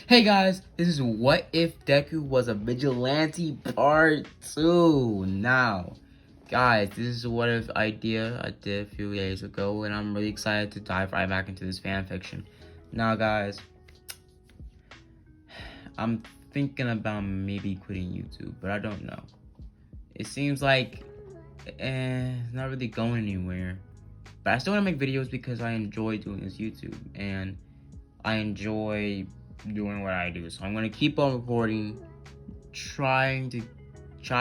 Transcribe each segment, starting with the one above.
Hey guys, this is What If Deku Was a Vigilante Part 2. Now, guys, this is a what if idea I did a few days ago, and I'm really excited to dive right back into this fan fiction. Now, guys, I'm thinking about maybe quitting YouTube, but I don't know. It seems like it's not really going anywhere. But I still want to make videos because I enjoy doing this YouTube, and I enjoy doing what I do. So I'm gonna keep on recording, try to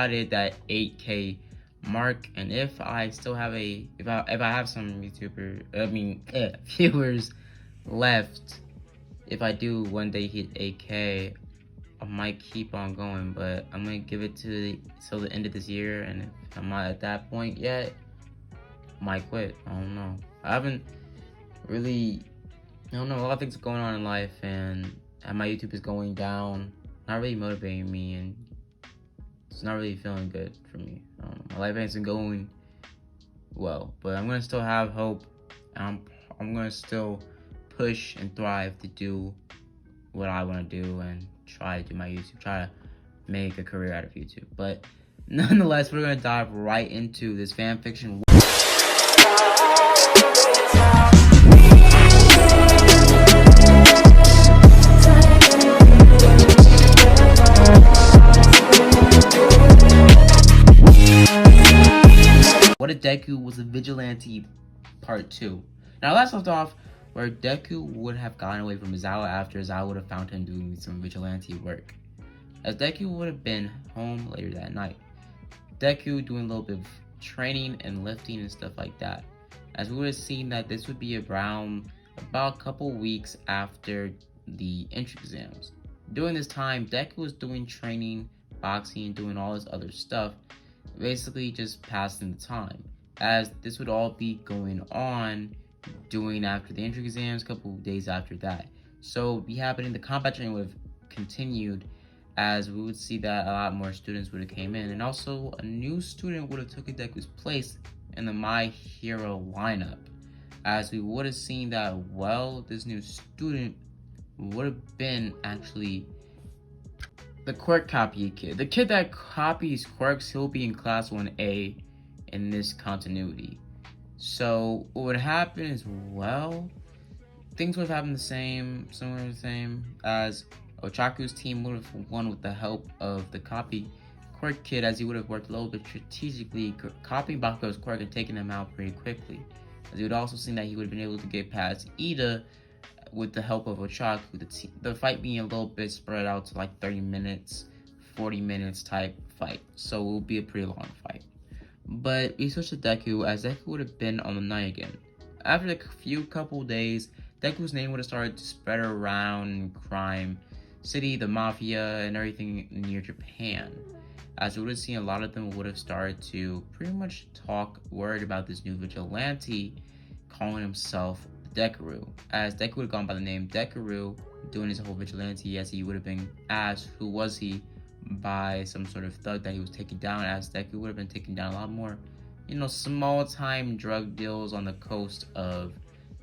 hit that 8K mark. And if I still have if I have some viewers left, if I do one day hit 8K, I might keep on going. But I'm gonna give it till the end of this year, and if I'm not at that point yet, I might quit. I don't know. I haven't really. I don't know, a lot of things are going on in life, and my YouTube is going down, not really motivating me, and it's not really feeling good for me. I don't know, my life hasn't going well, but I'm gonna still have hope, and I'm gonna still push and thrive to do what I want to do and try to do my YouTube, try to make a career out of YouTube. But nonetheless, we're gonna dive right into this fan fiction. What if Deku was a vigilante part 2? Now last left off where Deku would have gotten away from Izawa after Izawa would have found him doing some vigilante work, as Deku would have been home later that night. Deku doing a little bit of training and lifting and stuff like that, as we would have seen that this would be around about a couple weeks after the entrance exams. During this time, Deku was doing training, boxing, doing all this other stuff, basically just passing the time, as this would all be going on doing after the entry exams, a couple of days after that. So be happening, the combat training would have continued, as we would see that a lot more students would have came in, and also a new student would have taken Deku's place in the My Hero lineup, as we would have seen that, well, this new student would have been actually the quirk copy kid. The kid that copies quirks, he'll be in class 1A in this continuity. So what would happen is, well, things would have happened similar to the same, as Ochaku's team would have won with the help of the copy quirk kid, as he would have worked a little bit strategically, copying Bakugo's quirk and taking him out pretty quickly. As he would also seen that he would have been able to get past Ida with the help of Ochaku, the fight being a little bit spread out to like 30 minutes, 40 minutes type fight. So it will be a pretty long fight. But we switched to Deku, as Deku would have been on the night again. After a couple days, Deku's name would have started to spread around crime city, the mafia, and everything near Japan. As we would have seen, a lot of them would have started to pretty much talk word about this new vigilante calling himself Deku, as Deku would have gone by the name Deku, doing his whole vigilante, as he would have been asked who was he by some sort of thug that he was taking down, as Deku would have been taking down a lot more, small time drug deals on the coast of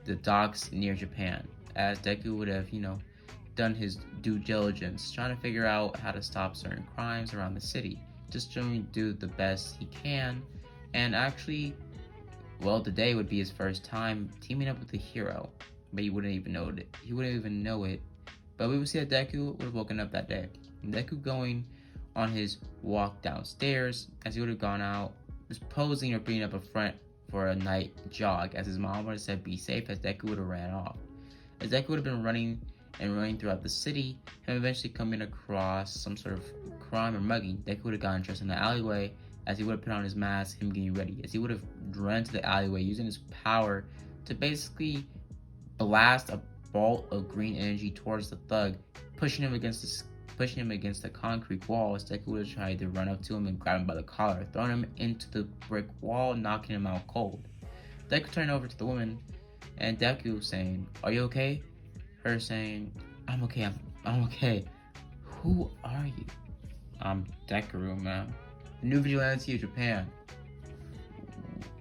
the docks near Japan, as Deku would have, done his due diligence, trying to figure out how to stop certain crimes around the city, just trying to do the best he can, and actually, well, today would be his first time teaming up with a hero, but he wouldn't even know it. But we would see that Deku would have woken up that day. Deku going on his walk downstairs, as he would have gone out, just posing or bringing up a front for a night jog, as his mom would have said be safe, as Deku would have ran off. As Deku would have been running throughout the city, him eventually coming across some sort of crime or mugging. Deku would have gotten dressed in the alleyway, as he would have put on his mask, him getting ready, as he would have run to the alleyway using his power to basically blast a bolt of green energy towards the thug, pushing him against the concrete wall, as Deku would have tried to run up to him and grab him by the collar, throwing him into the brick wall, knocking him out cold. Deku turned over to the woman, and Deku saying, "Are you okay?" Her saying, "I'm okay, I'm okay." "Who are you?" "I'm Deku, man. The new vigilante of Japan."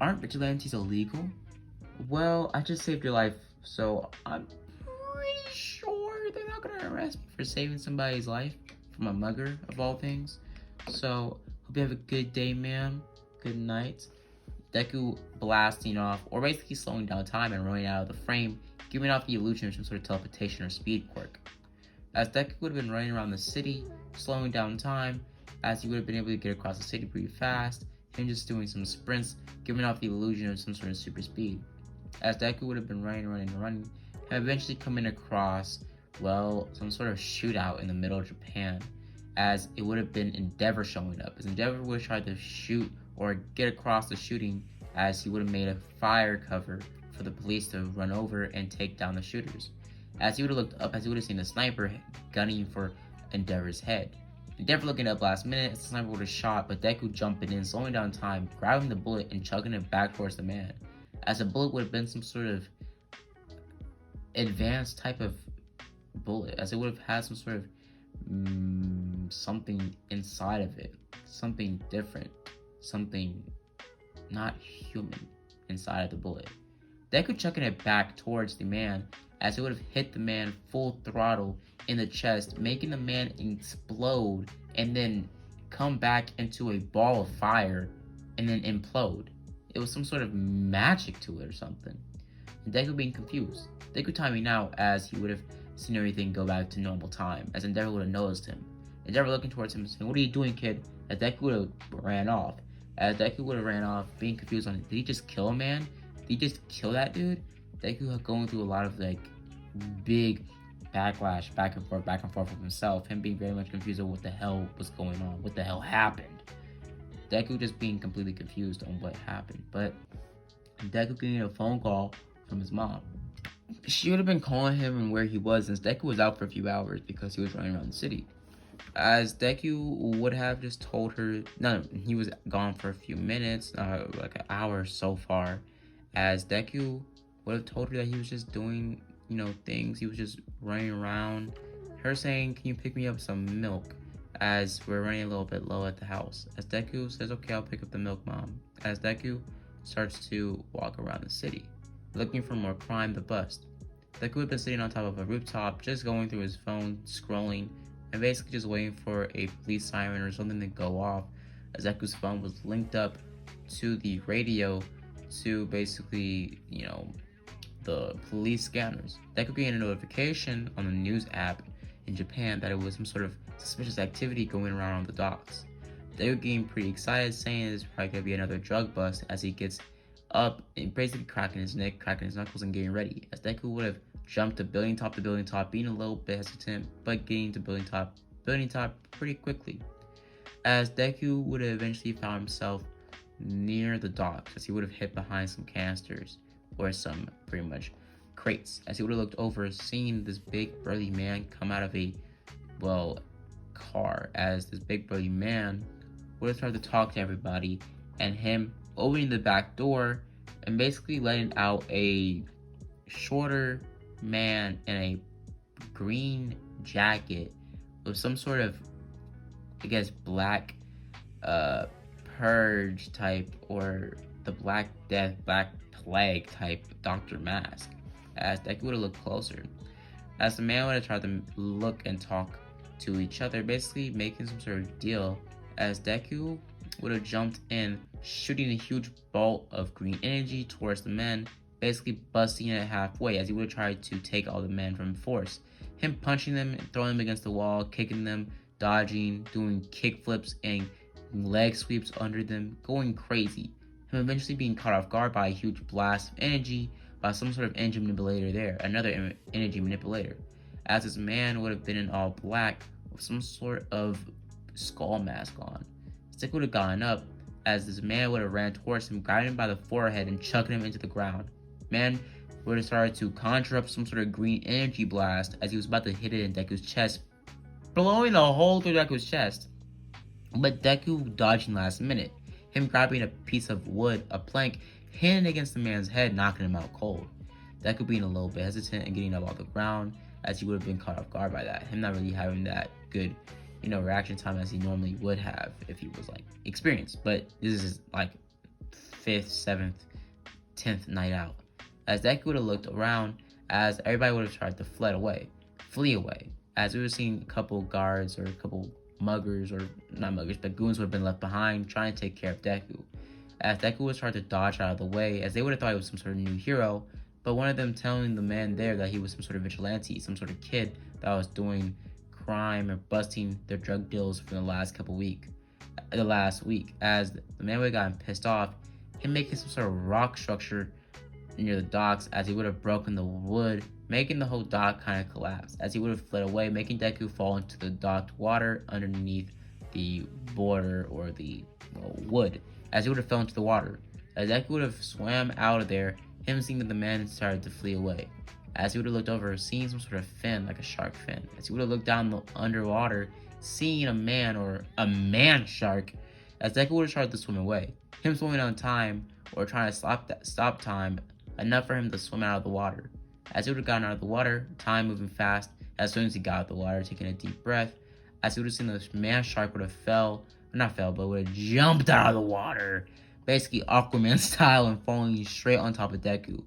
"Aren't vigilantes illegal?" "Well, I just saved your life, so I'm pretty sure they're not gonna arrest me for saving somebody's life from a mugger of all things. So hope you have a good day, ma'am. Good night. Deku blasting off, or basically slowing down time and running out of the frame, giving off the illusion of some sort of teleportation or speed quirk. As Deku would have been running around the city, slowing down time, as he would have been able to get across the city pretty fast, him just doing some sprints, giving off the illusion of some sort of super speed. As Deku would have been running, and eventually coming across, well, some sort of shootout in the middle of Japan, as it would have been Endeavor showing up, as Endeavor would have tried to shoot or get across the shooting, as he would have made a fire cover for the police to run over and take down the shooters. As he would have looked up, as he would have seen the sniper gunning for Endeavor's head. Endeavor looking up last minute, as the sniper would have shot, but Deku jumping in, slowing down time, grabbing the bullet and chugging it back towards the man. As the bullet would have been some sort of advanced type of bullet, as it would have had some sort of something inside of it, something different, something not human inside of the bullet. Deku chucking it back towards the man, as it would have hit the man full throttle in the chest, making the man explode and then come back into a ball of fire and then implode. It was some sort of magic to it or something. And Deku being confused. Deku timing out, as he would have seen everything go back to normal time, as Endeavor would have noticed him. Endeavor looking towards him and saying, "What are you doing, kid?" As Deku would have ran off. As Deku would have ran off, being confused on, did he just kill a man? Did he just kill that dude? Deku going through a lot of like big backlash, back and forth with himself, him being very much confused on what the hell was going on, what the hell happened. Deku just being completely confused on what happened. But Deku getting a phone call from his mom. She would have been calling him and where he was, since Deku was out for a few hours because he was running around the city. As Deku would have just told her, no, he was gone for a few minutes, like an hour so far. As Deku would have told her that he was just doing, things. He was just running around. Her saying, "Can you pick me up some milk?" As we're running a little bit low at the house. As Deku says, "Okay, I'll pick up the milk, Mom." As Deku starts to walk around the city, looking for more crime to bust. Deku had been sitting on top of a rooftop, just going through his phone, scrolling, and basically just waiting for a police siren or something to go off, as Deku's phone was linked up to the radio to basically, the police scanners. Deku getting a notification on the news app in Japan that it was some sort of suspicious activity going around on the docks. Deku getting pretty excited, saying it's probably going to be another drug bust, as he gets up and basically cracking his neck, cracking his knuckles, and getting ready. As Deku would have jumped to building top, being a little bit hesitant, but getting to building top pretty quickly. As Deku would have eventually found himself near the docks, as he would have hid behind some canisters or some pretty much crates, as he would have looked over, seeing this big burly man come out of a car, as this big burly man would have started to talk to everybody, and him opening the back door and basically letting out a shorter man in a green jacket with some sort of, I guess, black purge type, or the Black Death, Black Plague type Dr. Mask. As Deku would have looked closer, as the man would have tried to look and talk to each other, basically making some sort of deal, as Deku would have jumped in, shooting a huge bolt of green energy towards the men, basically busting it halfway, as he would have tried to take all the men from force. Him punching them, throwing them against the wall, kicking them, dodging, doing kick flips and leg sweeps under them, going crazy. Him eventually being caught off guard by a huge blast of energy by some sort of energy manipulator there, another energy manipulator. As this man would have been in all black with some sort of skull mask on. Stick would have gone up, as this man would have ran towards him, grabbing him by the forehead and chucking him into the ground. Man would have started to conjure up some sort of green energy blast, as he was about to hit it in Deku's chest, blowing a hole through Deku's chest. But Deku dodging last minute, him grabbing a piece of wood, a plank, hitting it against the man's head, knocking him out cold. Deku being a little bit hesitant and getting up off the ground, as he would have been caught off guard by that. Him not really having that good, reaction time as he normally would have if he was experienced. But this is his 5th, 7th, 10th night out. As Deku would have looked around, as everybody would have tried to flee away. as we were seeing a couple guards or a couple muggers, or not muggers, but goons would have been left behind trying to take care of Deku. As Deku was trying to dodge out of the way, as they would have thought he was some sort of new hero, but one of them telling the man there that he was some sort of vigilante, some sort of kid that was doing crime or busting their drug deals for the last week. As the man would have gotten pissed off, him making some sort of rock structure near the docks, as he would have broken the wood, making the whole dock kind of collapse, as he would have fled away, making Deku fall into the docked water underneath the border or the wood, as he would have fell into the water. As Deku would have swam out of there, him seeing that the man started to flee away. As he would have looked over, seeing some sort of fin, like a shark fin. As he would have looked down the underwater, seeing a man or a man shark, as Deku would have tried to swim away. Him swimming on time, or trying to stop time, enough for him to swim out of the water. As he would have gotten out of the water, time moving fast, as soon as he got out of the water, taking a deep breath, as he would have seen the man shark would have would have jumped out of the water, basically Aquaman style, and falling straight on top of Deku,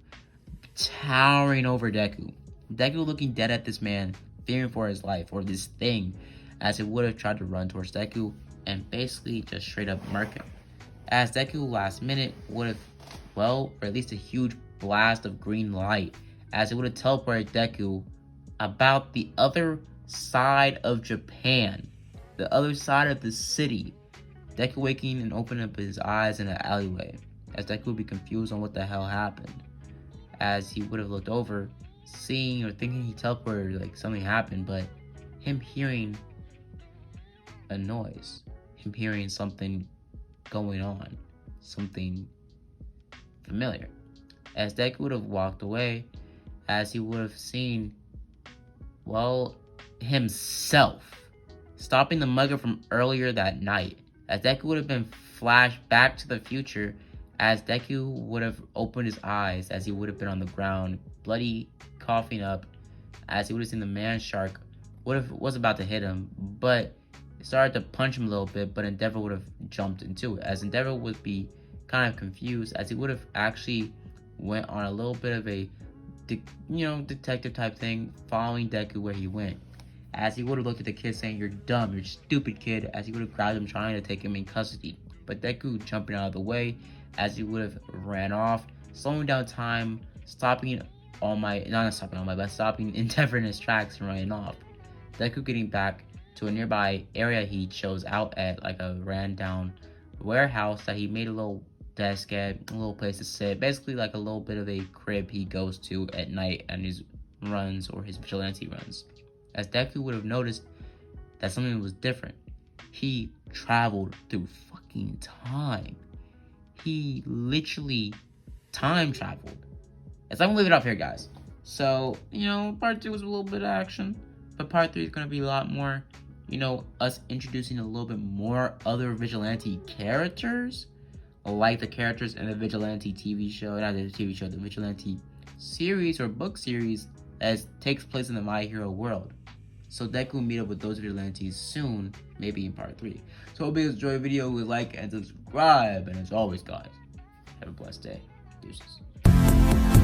towering over Deku. Deku looking dead at this man, fearing for his life, or this thing, as it would have tried to run towards Deku, and basically just straight up murk him. As Deku last minute would have, released a huge blast of green light, as it would have teleported Deku about the other side of Japan, the other side of the city. Deku waking and opening up his eyes in an alleyway, as Deku would be confused on what the hell happened, as he would have looked over, seeing or thinking he teleported, like something happened, but him hearing a noise, him hearing something going on, something familiar. As Deku would have walked away, as he would have seen, himself stopping the mugger from earlier that night, as Deku would have been flashed back to the future, as Deku would have opened his eyes, as he would have been on the ground, bloody, coughing up, as he would have seen the man shark was about to hit him, but started to punch him a little bit, but Endeavor would have jumped into it, as Endeavor would be kind of confused, as he would have actually went on a little bit of a detective type thing, following Deku where he went, as he would have looked at the kid saying, "You're dumb, you're stupid, kid," as he would have grabbed him trying to take him in custody, but Deku jumping out of the way, as he would have ran off, slowing down time, stopping Endeavor in his tracks and running off. Deku getting back to a nearby area he chose out at, like a ran down warehouse that he made a little desk at, a little place to sit, basically like a little bit of a crib he goes to at night on his runs or his vigilante runs. As Deku would have noticed that something was different. He traveled through fucking time. He literally time traveled. As I'm gonna leave it up here, guys. So, part 2 was a little bit of action, but part 3 is gonna be a lot more, us introducing a little bit more other vigilante characters, like the characters in the vigilante TV show, not the TV show, the vigilante series or book series that takes place in the My Hero world. So Deku will meet up with those vigilantes soon, maybe in part 3. So hope you guys enjoy the video, like and subscribe, and as always, guys, have a blessed day. Deuces.